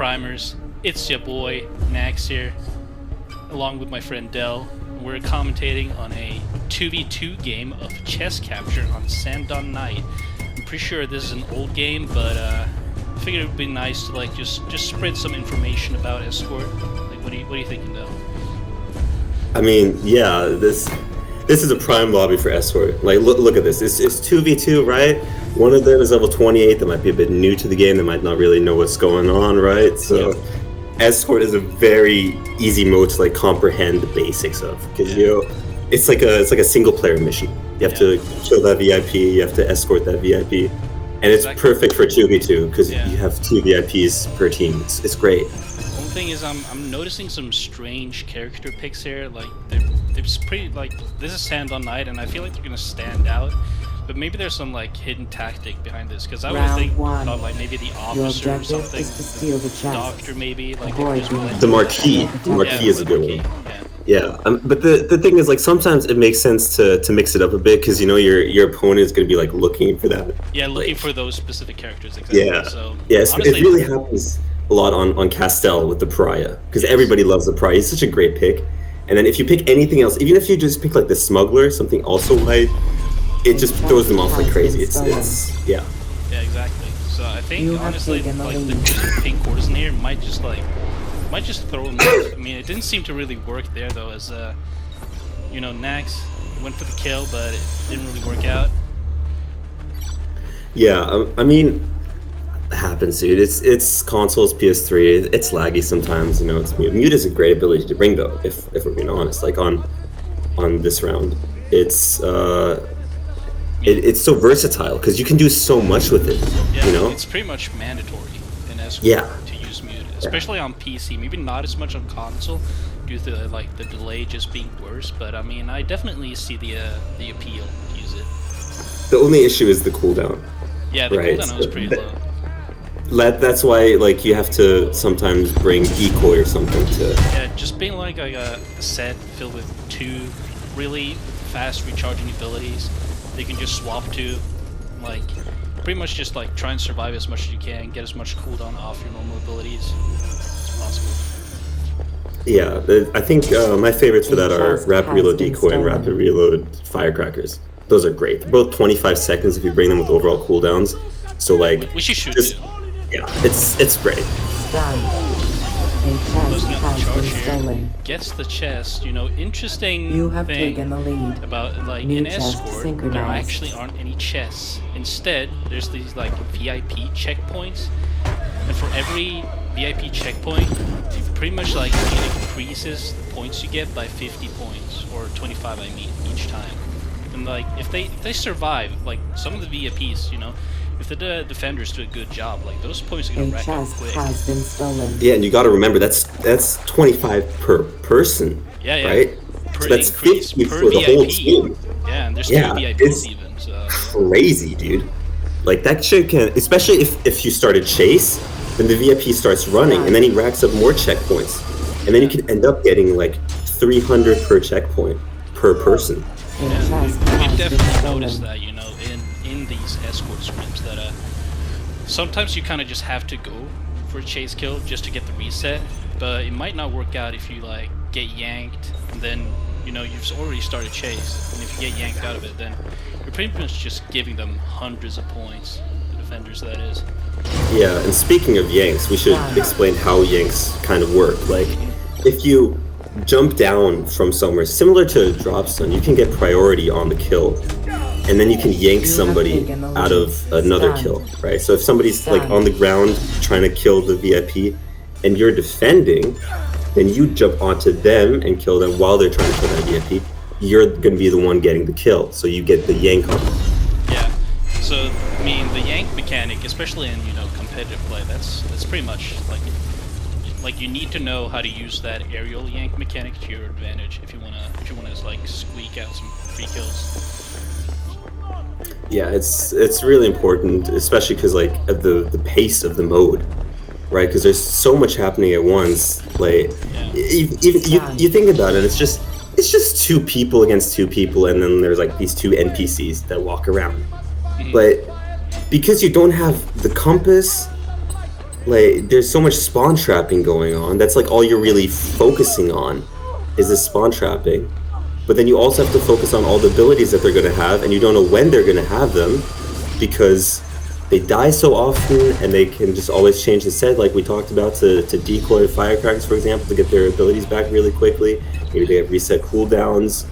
Primers? It's your boy, Nax here, along with my friend Dell. We're commentating on a 2v2 game of chess capture on Sandon Night. I'm pretty sure this is an old game, but I figured it would be nice to like just spread some information about Escort. Like, what are you thinking, Dell? I mean, yeah, this is a prime lobby for Escort. Like, look at this. It's 2v2, right? One of them is level 28 that might be a bit new to the game. They might not really know what's going on, right? So, Escort is a very easy mode to like comprehend the basics of, because it's like a single player mission. You have to kill that VIP. You have to escort that VIP, and it's perfect for 2v2 because you have 2 VIPs per team. It's great. One thing is, I'm noticing some strange character picks here. Like they're pretty like this is Sandon Night, and I feel like they're gonna stand out. But maybe there's some like hidden tactic behind this, because I was thinking about like maybe the officer or something, the doctor maybe, like the Marquis. The Marquis is a good one. Yeah, but the thing is, like, sometimes it makes sense to mix it up a bit, because you know your opponent is going to be like looking for that. Yeah, looking for those specific characters. Exactly. Yeah. So honestly, it really happens a lot on Castel with the Pariah, because everybody loves the Pariah. He's such a great pick. And then if you pick anything else, even if you just pick like the Smuggler, something also light, it just throws them off like crazy. It's Yeah, exactly. So I think honestly, like the pink courtesan here might just throw him off. I mean, it didn't seem to really work there though, as Nax went for the kill, but it didn't really work out. Yeah, I mean, it happens, dude. It's consoles, PS3. It's laggy sometimes. You know, it's mute. Mute is a great ability to bring though, if we're being honest. Like on this round, it's so versatile because you can do so much with it. Yeah, you know, it's pretty much mandatory in Escort to use mute, especially on PC. Maybe not as much on console due to like the delay just being worse. But I mean, I definitely see the appeal to use it. The only issue is the cooldown. Yeah, the cooldown was pretty low. That's why like you have to sometimes bring decoy or something to. Yeah, just being like a set filled with 2 really fast recharging abilities. They can just swap to, like, pretty much just like try and survive as much as you can, get as much cooldown off your normal abilities as possible. Yeah, I think my favorites for that are Rapid Reload Decoy and Rapid Reload Firecrackers. Those are great. They're both 25 seconds if you bring them with overall cooldowns. So like, which you should do. Yeah, it's great. Closing out the charge here, gets the chest. Interesting thing about like in Escort, there actually aren't any chests. Instead, there's these like VIP checkpoints, and for every VIP checkpoint, you pretty much like it increases the points you get by 50 points or 25, I mean, each time. And like if they survive, like some of the VIPs, if the defenders do a good job, like those points are gonna rack up quick. Has been stolen. Yeah, and you got to remember that's 25 per person. Yeah. Right. Per so that's 50 for the whole team. Yeah, and there's 2 VIPs even. So crazy, dude. Like that shit can, especially if you start a chase, then the VIP starts running, and then he racks up more checkpoints, and then you can end up getting like 300 per checkpoint per person. Yeah, you definitely notice that, in these Escort scrims that sometimes you kind of just have to go for a chase kill just to get the reset, but it might not work out if you like get yanked and then you've already started chase, and if you get yanked out of it, then you're pretty much just giving them hundreds of points, the defenders that is. Yeah, and speaking of yanks, we should explain how yanks kind of work. Like, if you jump down from somewhere similar to a drop stun, you can get priority on the kill, and then you can yank somebody out of another kill, right? So if somebody's like on the ground trying to kill the VIP and you're defending, then you jump onto them and kill them while they're trying to kill that VIP. You're going to be the one getting the kill, so you get the yank on. Yeah, so I mean the yank mechanic, especially in competitive play, that's pretty much like you need to know how to use that aerial yank mechanic to your advantage if you wanna like squeak out some free kills. Yeah, it's really important, especially because like of the pace of the mode, right? Because there's so much happening at once. Like, you think about it, it's just 2 people against 2 people, and then there's like these 2 NPCs that walk around. But because you don't have the compass like there's so much spawn trapping going on. That's like all you're really focusing on is this spawn trapping. But then you also have to focus on all the abilities that they're going to have, and you don't know when they're going to have them because they die so often, and they can just always change the set, like we talked about, to decoy firecrackers, for example, to get their abilities back really quickly. Maybe they have reset cooldowns.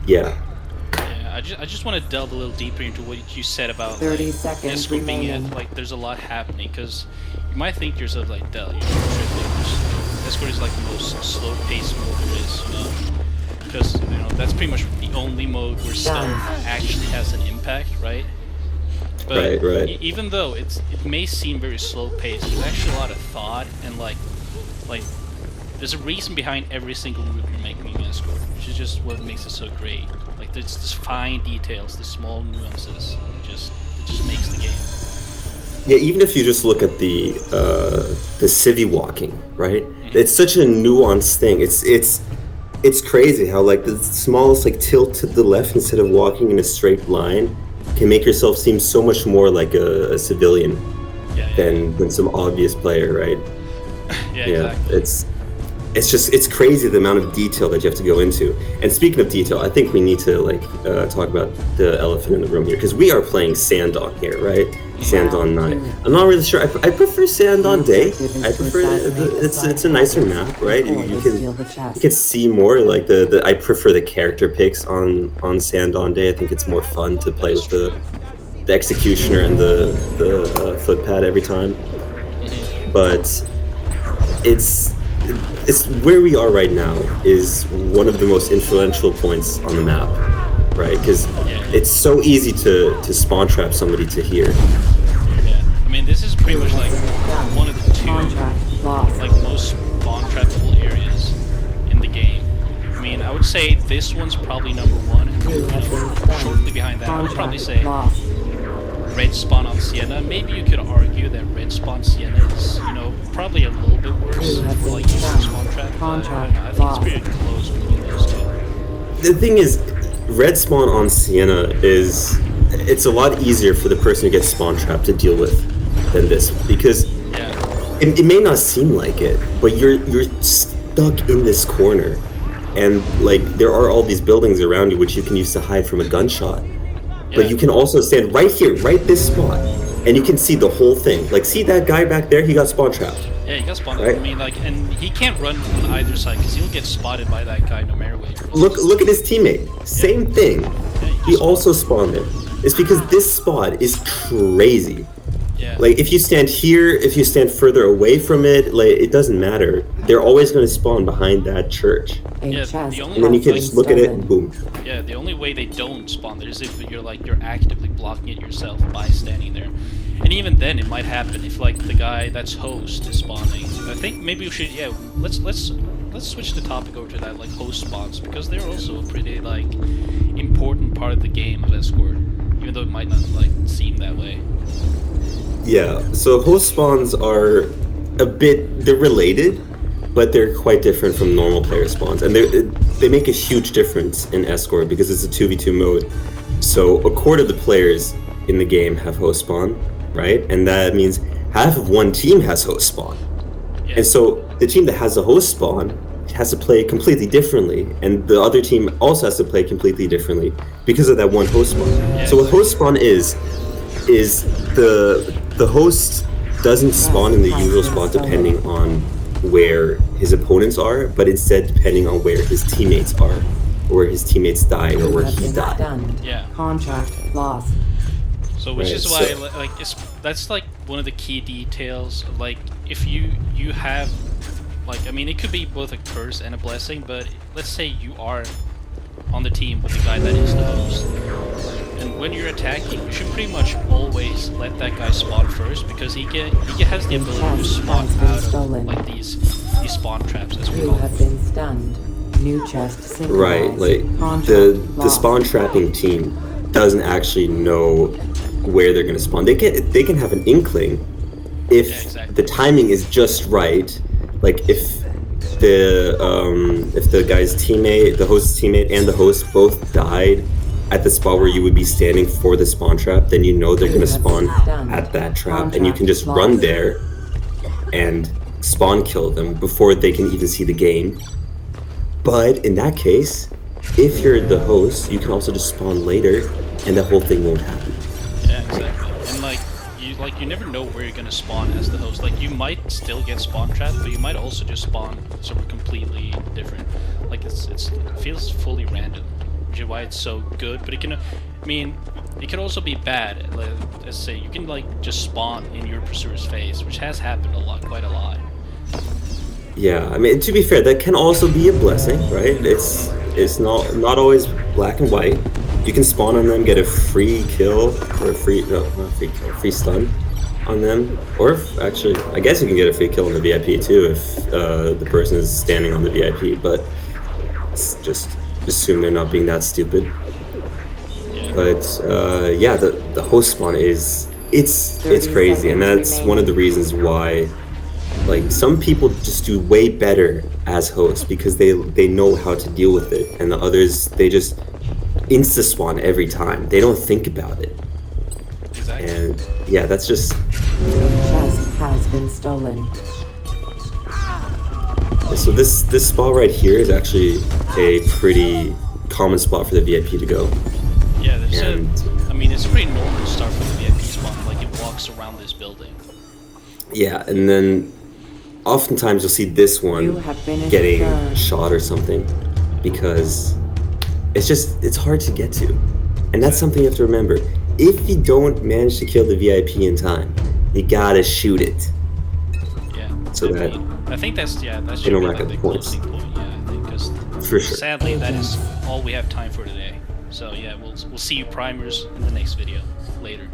Yeah. I just want to delve a little deeper into what you said about 30 seconds Escort being remaining. like there's a lot happening, because you might think to yourself like, Del, you're tripping. Escort is like the most slow-paced mode there is, you know, because you know that's pretty much the only mode where stealth actually has an impact, right? But Right. Even though it may seem very slow-paced, there's actually a lot of thought and like there's a reason behind every single move you're making in Escort, which is just what makes it so great. Like there's this fine details, the small nuances, it just makes the game. Yeah, even if you just look at the civvy walking, right? It's such a nuanced thing. It's crazy how like the smallest like tilt to the left instead of walking in a straight line can make yourself seem so much more like a civilian than some obvious player, right? Yeah, exactly. It's crazy the amount of detail that you have to go into. And speaking of detail, I think we need to like talk about the elephant in the room here, because we are playing Sanddawn here, right? Sanddawn 9. I'm not really sure. I prefer Sanddawn Day. I prefer it's a nicer map, right? You can see more like the I prefer the character picks on Sanddawn Day. I think it's more fun to play with the executioner and the footpad every time. But it's where we are right now is one of the most influential points on the map, right? Because it's so easy to spawn trap somebody to here. Yeah, I mean this is pretty much like one of the two like most spawn trappable areas in the game. I mean, I would say this one's probably number one. Shortly behind that, I would probably say Red Spawn on Sienna. Maybe you could argue that Red Spawn Sienna is, you know, probably a little bit worse for like using spawn trap. But I think it's pretty close between those two. The thing is, Red Spawn on Sienna it's a lot easier for the person who gets spawn trapped to deal with than this, because it may not seem like it, but you're stuck in this corner, and like there are all these buildings around you which you can use to hide from a gunshot. But you can also stand right here, right this spot, and you can see the whole thing. Like, see that guy back there? He got spawn trapped. Yeah, he got spawn trapped. Right? I mean, like, and he can't run on either side because he'll get spotted by that guy no matter what. Look at his teammate. Same thing. Yeah, he also spawned him. It's because this spot is crazy. Yeah. Like, if you stand here, if you stand further away from it, like, it doesn't matter. They're always going to spawn behind that church. Yeah, and then you can just look at it and boom. Yeah, the only way they don't spawn there is if you're actively blocking it yourself by standing there. And even then it might happen if like the guy that's host is spawning. I think maybe we should let's switch the topic over to that, like host spawns, because they're also a pretty like important part of the game of Escort, even though it might not like seem that way. Yeah, so host spawns are they're related, but they're quite different from normal player spawns, and they make a huge difference in Escort because it's a 2v2 mode. So a quarter of the players in the game have host spawn, right? And that means half of one team has host spawn. Yeah. And so the team that has a host spawn has to play completely differently, and the other team also has to play completely differently because of that one host spawn. Yeah. So what host spawn is the host doesn't spawn in the usual spot depending on where his opponents are, but instead depending on where his teammates are, or where his teammates died, or where he died. Yeah. Contract lost. So which is why like that's like one of the key details. Like if you have like, I mean, it could be both a curse and a blessing, but let's say you are on the team with the guy that is the host, and when you're attacking, you should pretty much always let that guy spawn first, because he has the ability to spawn out of like these spawn traps, as we call them. You have been stunned. New chest synchronized. Right, like the spawn trapping team doesn't actually know where they're going to spawn. They can have an inkling if the timing is just right. Like if the guy's teammate, the host's teammate, and the host both died at the spot where you would be standing for the spawn trap, then you know they're going to spawn at that trap, and you can just run there and spawn kill them before they can even see the game. But in that case, if you're the host, you can also just spawn later, and the whole thing won't happen. Yeah, exactly. And you never know where you're gonna spawn as the host. Like, you might still get spawn trapped, but you might also just spawn somewhere completely different. Like, it feels fully random, which is why it's so good. But it can, I mean, it can also be bad. Like, let's say you can like just spawn in your pursuer's face, which has happened quite a lot. Yeah, I mean, to be fair, that can also be a blessing, right? It's not always black and white. You can spawn on them, get a free kill, or free stun on them. Or actually, I guess you can get a free kill on the VIP too if the person is standing on the VIP, but just assume they're not being that stupid. But yeah, the host spawn it's crazy, and that's one of the reasons why like some people just do way better as hosts because they know how to deal with it, and the others, they just insta spawn every time. They don't think about it. Exactly. And yeah, that's just Chest has been stolen. so this spot right here is actually a pretty common spot for the VIP to go. Yeah, And I mean, it's a pretty normal start for the VIP spawn. Like, it walks around this building. yeah, and then oftentimes you'll see this You one have finished getting third. shot or something because it's hard to get to. And that's something you have to remember. If you don't manage to kill the VIP in time, you gotta shoot it. Yeah. So that I think that should they don't be rack like up the points. closing point. Yeah, I think because For sure. sadly that is all we have time for today. So yeah, we'll see you primers in the next video later.